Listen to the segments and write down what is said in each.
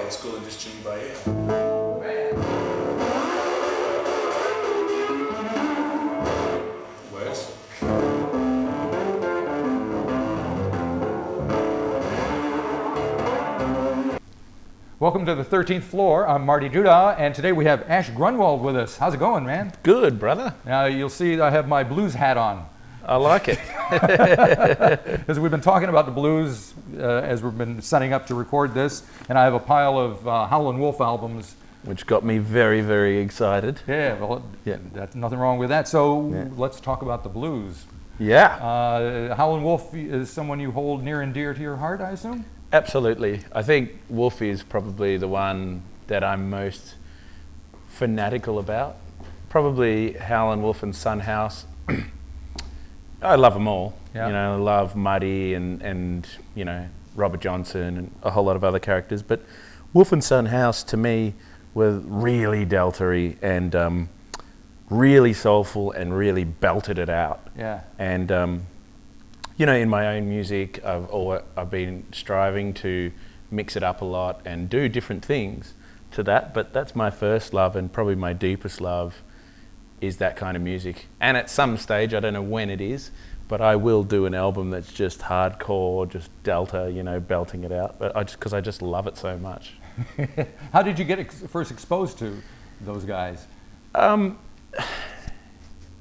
old school and just tune by ear. Works. Welcome to the 13th floor. I'm Marty Duda, and today we have Ash Grunwald with us. How's it going, man? Good, brother. Now you'll see I have my blues hat on. I like it. Because we've been talking about the blues as we've been setting up to record this, and I have a pile of Howlin' Wolf albums. Which got me very, very excited. Yeah, well, that's nothing wrong with that. So let's talk about the blues. Yeah. Howlin' Wolf is someone you hold near and dear to your heart, I assume? Absolutely. I think Wolf is probably the one that I'm most fanatical about. Probably Howlin' Wolf and Son House. I love them all. Yeah. You know, I love Muddy and you know, Robert Johnson and a whole lot of other characters. But Wolf and Son House to me were really delta-y and really soulful and really belted it out. Yeah. And you know, in my own music, I've been striving to mix it up a lot and do different things to that. But that's my first love and probably my deepest love is that kind of music. And at some stage, I don't know when it is, but I will do an album that's just hardcore, just delta, you know, belting it out. But because I just love it so much. How did you get first exposed to those guys? You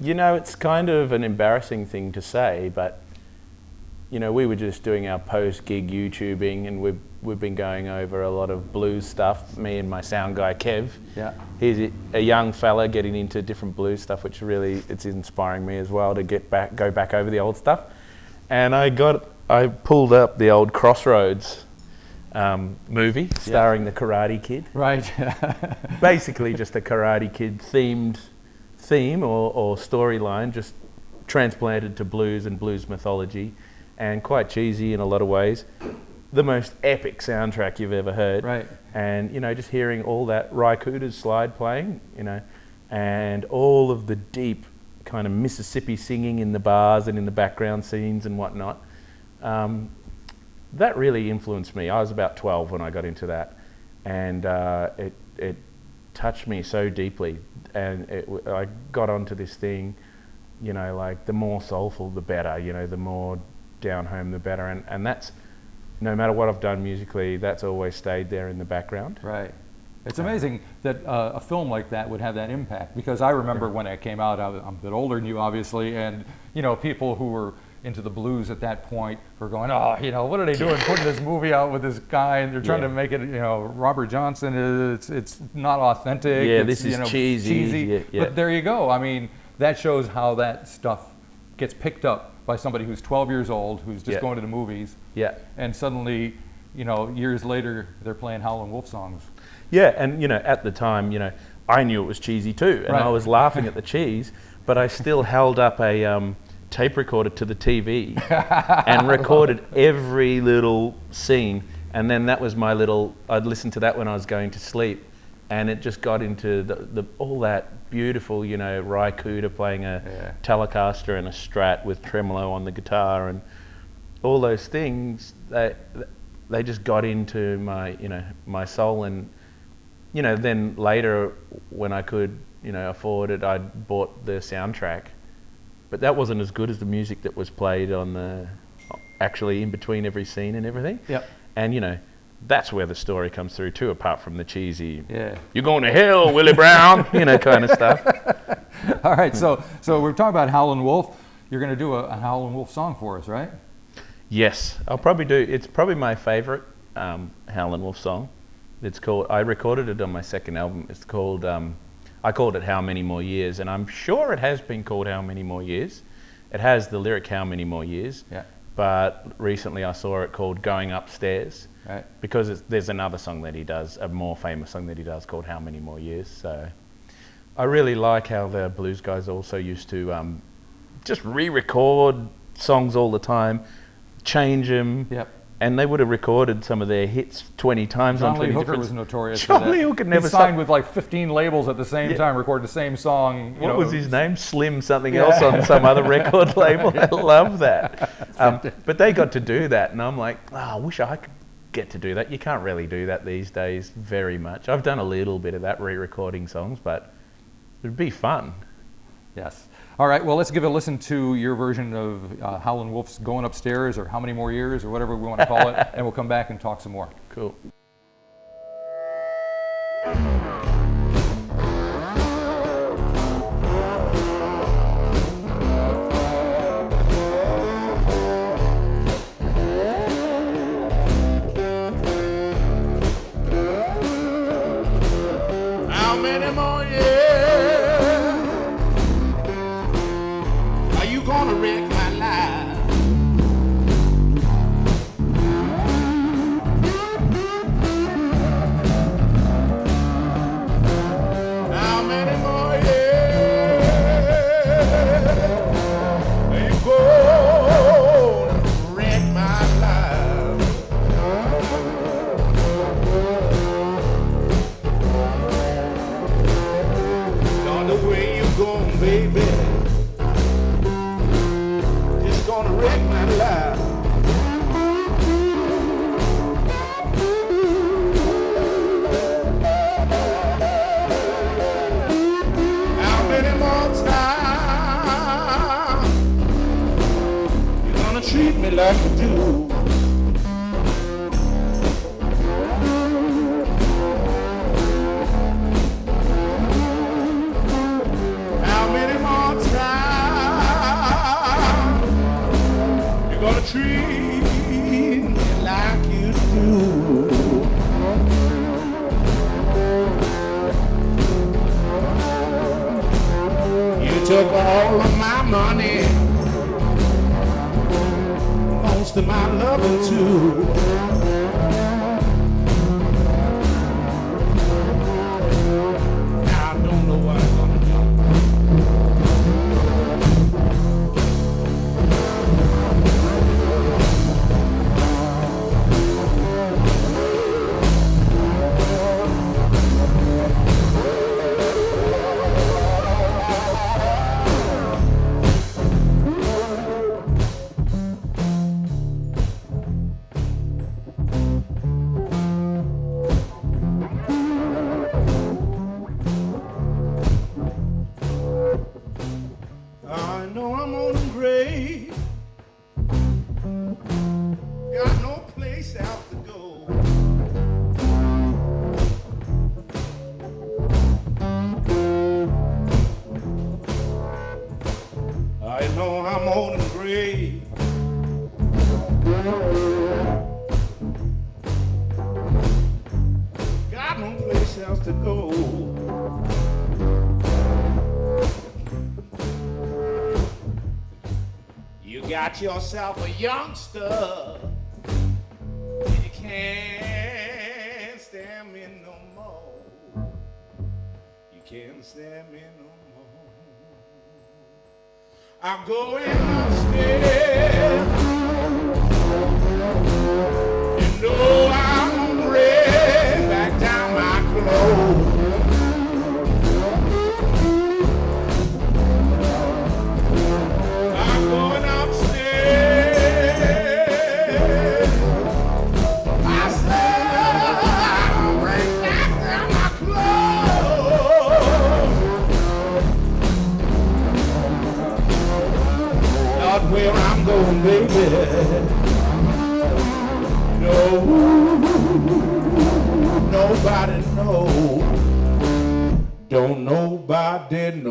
know, it's kind of an embarrassing thing to say, but you know, we were just doing our post-gig YouTubing, and we've been going over a lot of blues stuff. Me and my sound guy Kev. Yeah. He's a young fella getting into different blues stuff, which really it's inspiring me as well to go back over the old stuff. And I pulled up the old Crossroads movie starring the Karate Kid. Right. Basically, just a Karate Kid theme or storyline, just transplanted to blues and blues mythology. And quite cheesy in a lot of ways. The most epic soundtrack you've ever heard. Right. And, you know, just hearing all that Ry Cooder's slide playing, you know, and all of the deep kind of Mississippi singing in the bars and in the background scenes and whatnot, that really influenced me. I was about 12 when I got into that. And it touched me so deeply. And I got onto this thing, you know, like the more soulful, the better, you know, the more down home the better, and that's no matter what I've done musically, that's always stayed there in the background. Right. It's amazing that a film like that would have that impact, because I remember when it came out, I'm a bit older than you obviously, and you know, people who were into the blues at that point were going, oh, you know, what are they doing putting this movie out with this guy, and they're trying to make it, you know, Robert Johnson, it's not authentic. Yeah, it's, this is, you know, cheesy. Yeah. But there you go. I mean, that shows how that stuff gets picked up by somebody who's 12 years old, who's just going to the movies. Yeah. And suddenly, you know, years later, they're playing Howlin' Wolf songs. Yeah, and you know, at the time, you know, I knew it was cheesy too, and I was laughing at the cheese, but I still held up a tape recorder to the TV and recorded every little scene, and then that was my little, I'd listen to that when I was going to sleep, and it just got into the all that beautiful, you know, Ry Cooder playing a Telecaster and a Strat with tremolo on the guitar, and all those things, they just got into my, you know, my soul. And you know, then later when I could, you know, afford it, I bought the soundtrack, but that wasn't as good as the music that was played on the actually in between every scene and everything. Yep. And you know, that's where the story comes through too, apart from the cheesy, you're going to hell, Willie Brown, you know, kind of stuff. All right, so we're talking about Howlin' Wolf. You're going to do a Howlin' Wolf song for us, right? Yes, I'll probably do. It's probably my favorite Howlin' Wolf song. It's called, I recorded it on my second album. It's called, I called it How Many More Years, and I'm sure it has been called How Many More Years. It has the lyric How Many More Years, but recently I saw it called Going Upstairs. Right. Because there's another song that he does, a more famous song that he does called How Many More Years. So I really like how the blues guys also used to just re-record songs all the time, change them, and they would have recorded some of their hits 20 times on 20 different... John Lee Hooker was notorious for that. John Lee Hooker never... He signed with like 15 labels at the same time, recorded the same song. What was his name? Slim something else on some other record label. I love that. But they got to do that, and I'm like, I wish I could get to do that. You can't really do that these days very much. I've done a little bit of that, re-recording songs, but it'd be fun. Yes. All right, well, let's give a listen to your version of Howlin' Wolf's Going Upstairs, or How Many More Years, or whatever we want to call it, and we'll come back and talk some more. Cool. How many more years are you gonna wreck my life? How many more years are you gonna wreck my life? On the way you're going, baby, it's gonna wreck my life. How many more times you gonna treat me like you do? How many more times you gonna treat me like you do? You took all of my money, most of my loving too. Now I don't know what I'm gonna do. I know I'm on the grave, got no place else to go. I know I'm on the grave, got no place else to go. You got yourself a youngster, and you can't stand me no more. You can't stand me no more. I'm going upstairs. You know I'm ready, back down my clothes. I'm going upstairs. I said I'm bring back down my clothes. Not where I'm going, baby. No, nobody know. Don't nobody know.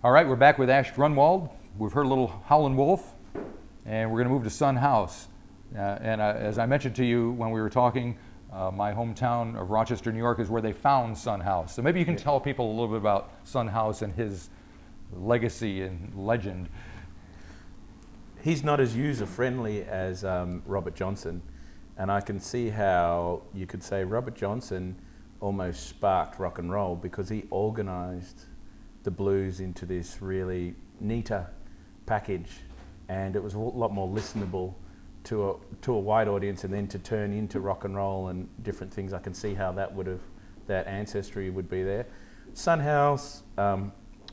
All right, we're back with Ash Grunwald. We've heard a little Howlin' Wolf, and we're going to move to Sun House. As I mentioned to you when we were talking, my hometown of Rochester, New York is where they found Sun House. So maybe you can tell people a little bit about Sun House and his legacy and legend. He's not as user-friendly as Robert Johnson, and I can see how you could say Robert Johnson almost sparked rock and roll because he organised the blues into this really neater package, and it was a lot more listenable to a wide audience, and then to turn into rock and roll and different things. I can see how that ancestry would be there. Son House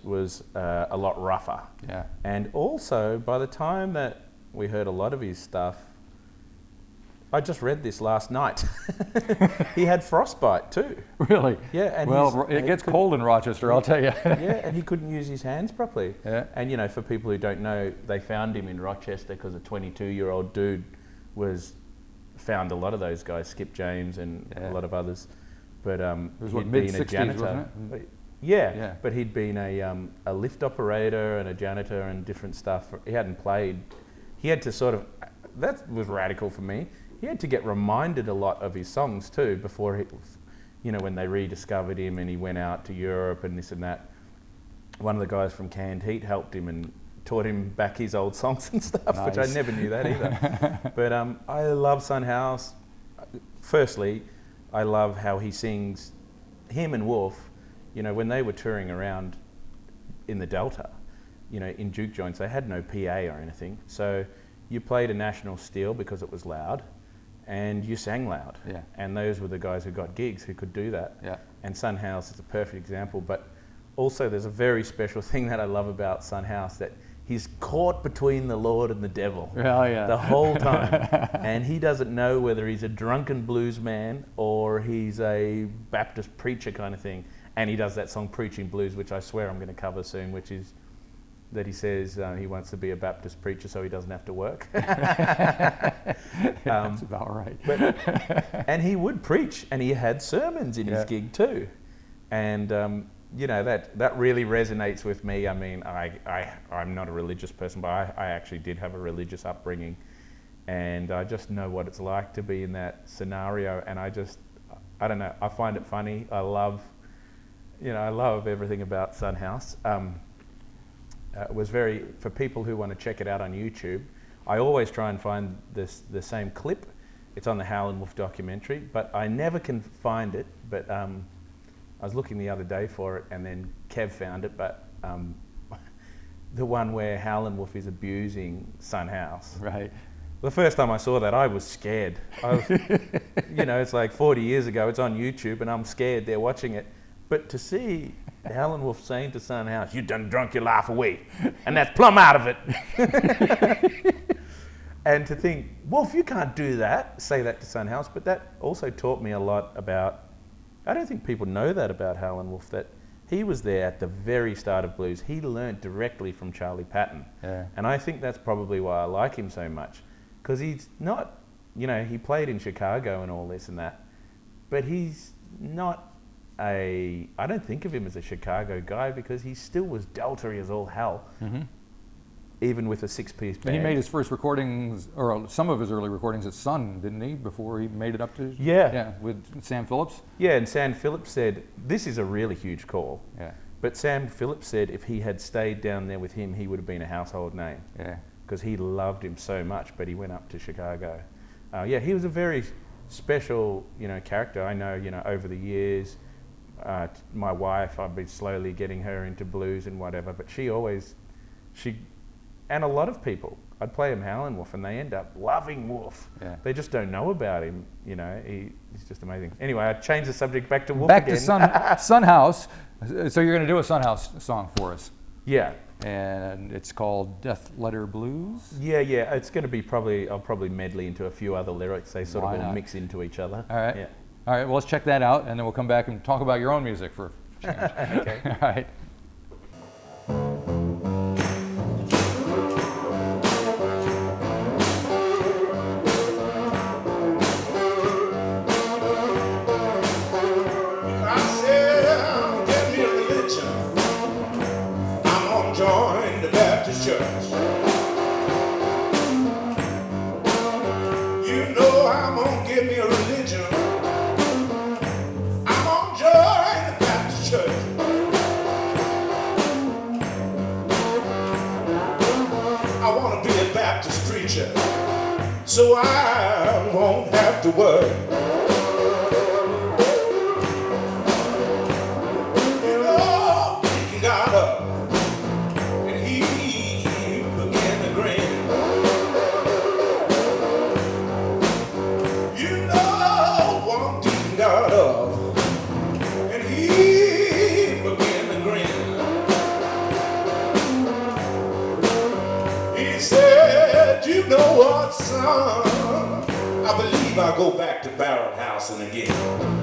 was a lot rougher. Yeah. And also, by the time that we heard a lot of his stuff, I just read this last night. He had frostbite too. Really? Yeah. And well, it gets cold in Rochester, I'll tell you. Yeah, and he couldn't use his hands properly. Yeah. And, you know, for people who don't know, they found him in Rochester because a 22-year-old dude found a lot of those guys, Skip James and a lot of others. But it was he'd been a mid-60s, janitor. wasn't it? Yeah, but he'd been a lift operator and a janitor and different stuff. He hadn't played. He had to sort of, that was radical for me. He had to get reminded a lot of his songs too before he, you know, when they rediscovered him and he went out to Europe and this and that. One of the guys from Canned Heat helped him and taught him back his old songs and stuff, Nice. which I never knew that either. But I love Son House. Firstly, I love how he sings, him and Wolf, you know, when they were touring around in the Delta, you know, in juke joints, they had no PA or anything. So you played a national steel because it was loud, and you sang loud. Yeah. And those were the guys who got gigs who could do that. Yeah. And Son House is a perfect example. But also there's a very special thing that I love about Son House, that he's caught between the Lord and the devil the whole time. And he doesn't know whether he's a drunken blues man or he's a Baptist preacher kind of thing. And he does that song Preaching Blues, which I swear I'm going to cover soon, which is that he says he wants to be a Baptist preacher so he doesn't have to work. That's about right. And he would preach, and he had sermons in his gig too. And you know, that really resonates with me. I mean, I'm not a religious person, but I actually did have a religious upbringing, and I just know what it's like to be in that scenario. And I don't know, I find it funny. I love everything about Son House. It was for people who want to check it out on YouTube, I always try and find the same clip. It's on the Howlin documentary, but I never can find it. But I was looking the other day for it, and then Kev found it. But the one where Howlin is abusing Son House. Right. The first time I saw that, I was scared. You know, it's like 40 years ago. It's on YouTube, and I'm scared. They're watching it. But to see Howlin Wolf saying to Son House, "You done drunk your life away, and that's plumb out of it." And to think, Wolf, you can't do that, say that to Son House. But that also taught me a lot about, I don't think people know that about Howlin Wolf, that he was there at the very start of blues. He learned directly from Charlie Patton. Yeah. And I think that's probably why I like him so much. Because he's not, you know, he played in Chicago and all this and that, but he's not I don't think of him as a Chicago guy, because he still was Delta-y as all hell, even with a six-piece band. And he made his first recordings, or some of his early recordings at Sun, didn't he, before he made it up to... Yeah, with Sam Phillips? Yeah, and Sam Phillips said, this is a really huge call. Yeah. But Sam Phillips said if he had stayed down there with him, he would have been a household name. Yeah. Because he loved him so much, but he went up to Chicago. Yeah, he was a very special, you know, character. I know, you know, over the years... my wife, I've been slowly getting her into blues and whatever, but she and a lot of people, I'd play him Howlin' Wolf and they end up loving Wolf. Yeah. They just don't know about him, you know, he's just amazing. Anyway, I changed the subject back to Wolf again. Back to Son House. So you're going to do a Son House song for us. Yeah. And it's called Death Letter Blues? Yeah, it's going to be I'll probably medley into a few other lyrics. They sort of all mix into each other. All right. Yeah. All right, well, let's check that out, and then we'll come back and talk about your own music for a change. Okay. All right. I said, get me a religion. I'm gonna join the Baptist church. You know I'm gonna get me a religion. I'm gonna join the Baptist church. I wanna be a Baptist preacher, so I won't have to worry. You know, he got up and he said, you know what, son? I believe I'll go back to barrel housing again.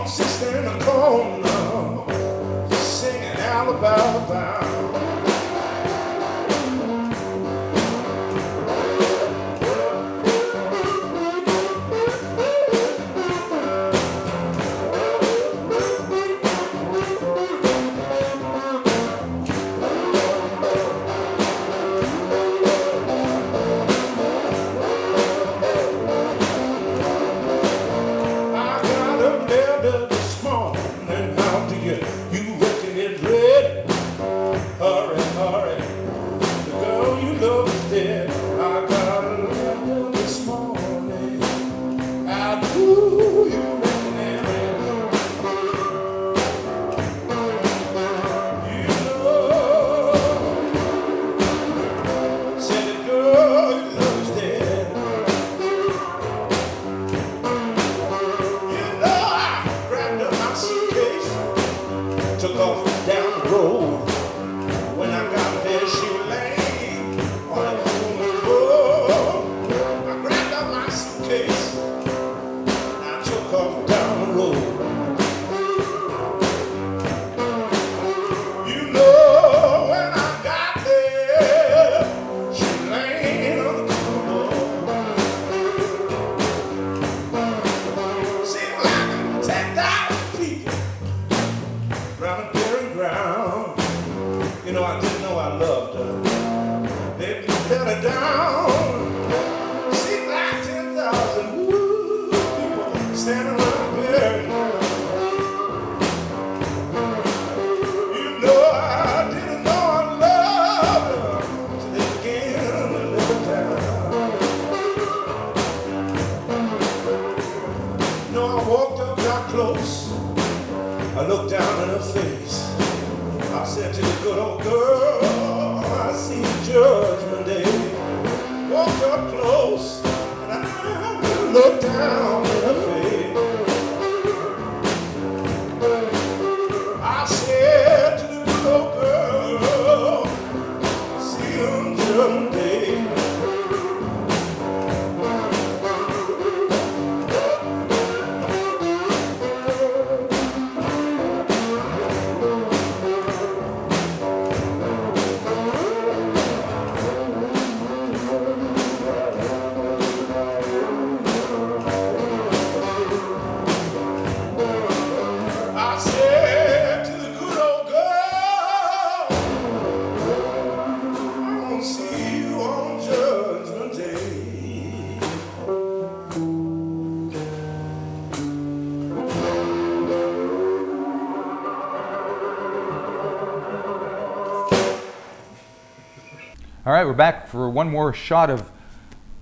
Sister in the corner, singing Alabama. Took off down the road. When I got there, she lay on a cool road. I grabbed up my suitcase and I took off down the road. You know, when I got there, she lay on the cool road. Seemed like 10,000 people round the ground. You know, I didn't know I loved her. They let her down. Seemed like 10,000 people standing around there. You know, I didn't know I loved her till they began to let her down. You know, I walked up, got close. I looked down in her face. I said to the good old girl, I see Judgment Day. Walked up close and I looked down in her face. I said to the good old girl, I see you Judgment Day. All right, we're back for one more shot of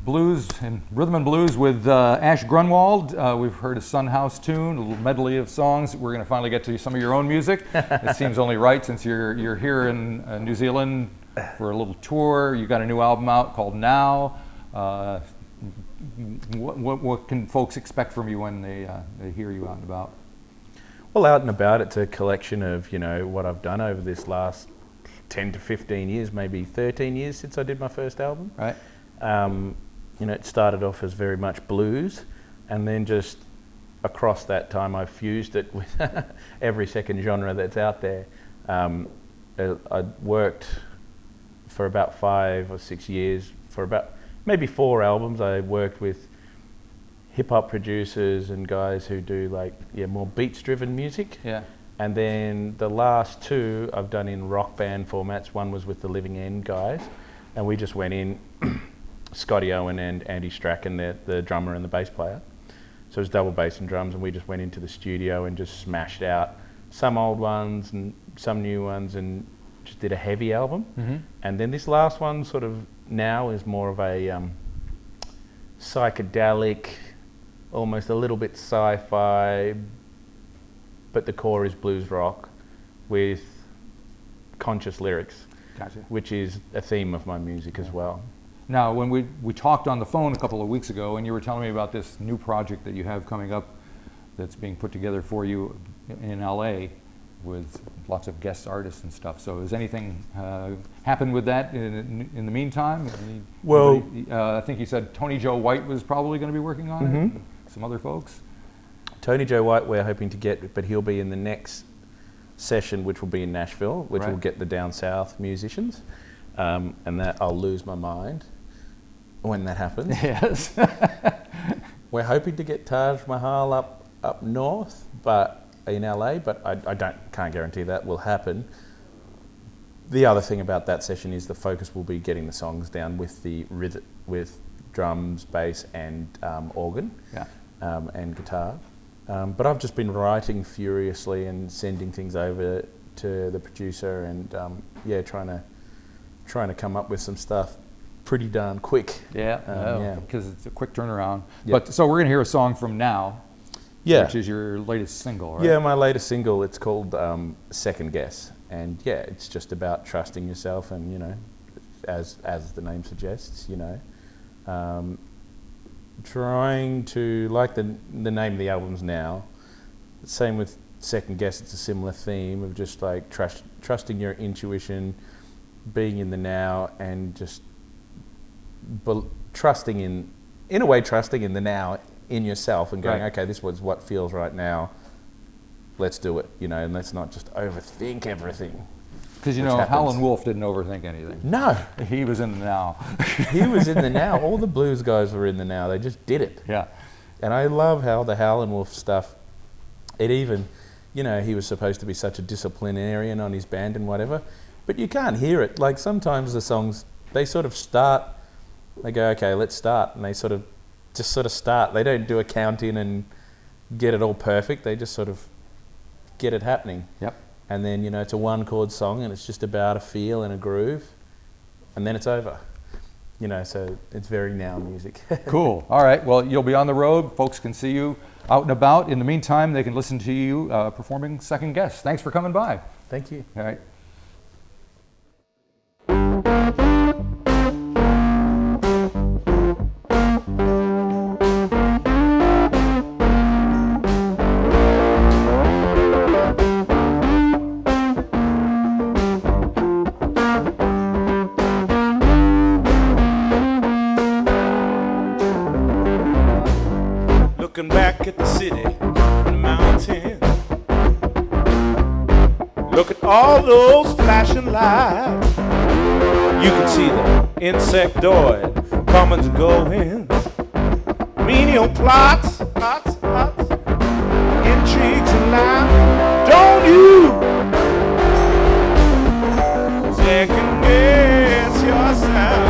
blues and rhythm and blues with Ash Grunwald. We've heard a Sun House tune, a little medley of songs. We're going to finally get to some of your own music. It seems only right since you're here in New Zealand for a little tour. You've got a new album out called Now. What can folks expect from you when they hear you out and about? Well, out and about, it's a collection of, you know, what I've done over this last 10 to 15 years, maybe 13 years since I did my first album. Right. You know, it started off as very much blues, and then just across that time I fused it with every second genre that's out there. I worked for about 5 or 6 years, for about maybe 4 albums. I worked with hip-hop producers and guys who do like, more beats-driven music. Yeah. And then the last 2 I've done in rock band formats. One was with the Living End guys, and we just went in, Scotty Owen and Andy Strachan, the drummer and the bass player. So it was double bass and drums, and we just went into the studio and just smashed out some old ones and some new ones, and just did a heavy album. Mm-hmm. And then this last one sort of now is more of a psychedelic, almost a little bit sci-fi, but the core is blues rock with conscious lyrics, Gotcha. which is a theme of my music as well. Now, when we talked on the phone a couple of weeks ago, and you were telling me about this new project that you have coming up that's being put together for you in LA with lots of guest artists and stuff. So has anything happened with that in the meantime? Well, I think you said Tony Joe White was probably going to be working on it, and some other folks. Tony Joe White we're hoping to get, but he'll be in the next session, which will be in Nashville, which will get the down south musicians, and that I'll lose my mind when that happens. Yes. We're hoping to get Taj Mahal up north, but in LA, but I can't guarantee that will happen. The other thing about that session is the focus will be getting the songs down with the rhythm, with drums, bass, and organ, and guitar. But I've just been writing furiously and sending things over to the producer, and trying to come up with some stuff pretty darn quick. Because it's a quick turnaround. Yep. But so we're gonna hear a song from Now. Which is your latest single, right? Yeah, my latest single. It's called Second Guess, and it's just about trusting yourself, and as the name suggests, trying to, like the name of the album's Now. Same with Second Guess. It's a similar theme of just like trusting your intuition, being in the now, and just trusting in the now in yourself, and going, okay, this was what feels right now. Let's do it, and let's not just overthink everything. Because Howlin Wolf didn't overthink anything. No, he was in the now. He was in the now. All the blues guys were in the now. They just did it. Yeah. And I love how the Howlin Wolf stuff. It even, he was supposed to be such a disciplinarian on his band and whatever, but you can't hear it. Like sometimes the songs, they sort of start. They go, okay, let's start, and they just start. They don't do a count in and get it all perfect. They just sort of get it happening. Yep. And then, it's a one chord song, and it's just about a feel and a groove, and then it's over. So it's very now music. Cool. All right. Well, you'll be on the road. Folks can see you out and about. In the meantime, they can listen to you performing Second Guess. Thanks for coming by. Thank you. All right. Looking back at the city and the mountain, look at all those flashing lights. You can see the insectoid comings and goings, menial plots, intrigues and lies. Don't you second guess yourself?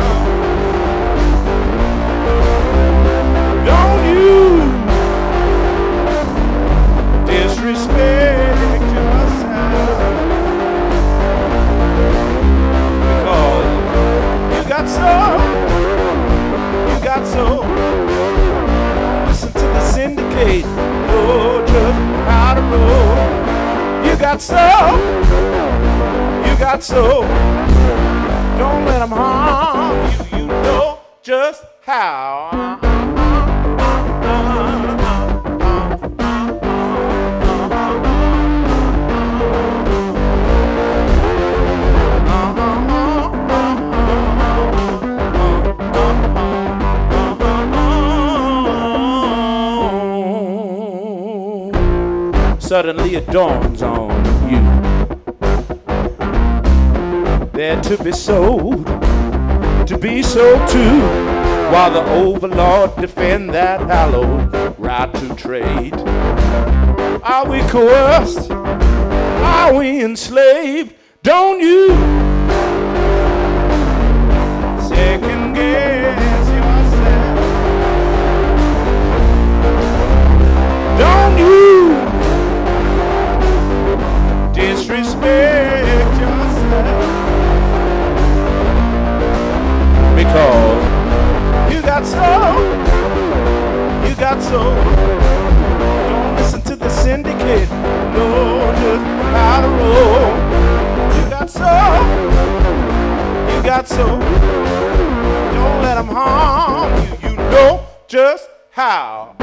Don't you disrespect yourself, because you got so. Listen to the syndicate, oh, just how to roll. You got so. Don't let them harm you. You know just how. Suddenly it dawns on you, they're to be sold, to be sold too, while the overlord defend that hallowed right to trade. Are we coerced? Are we enslaved? Don't you second guess yourself? Don't you got soul. You got soul. Don't listen to the syndicate. Know just how to roll. You got soul. You got soul. Don't let them harm you. You know just how.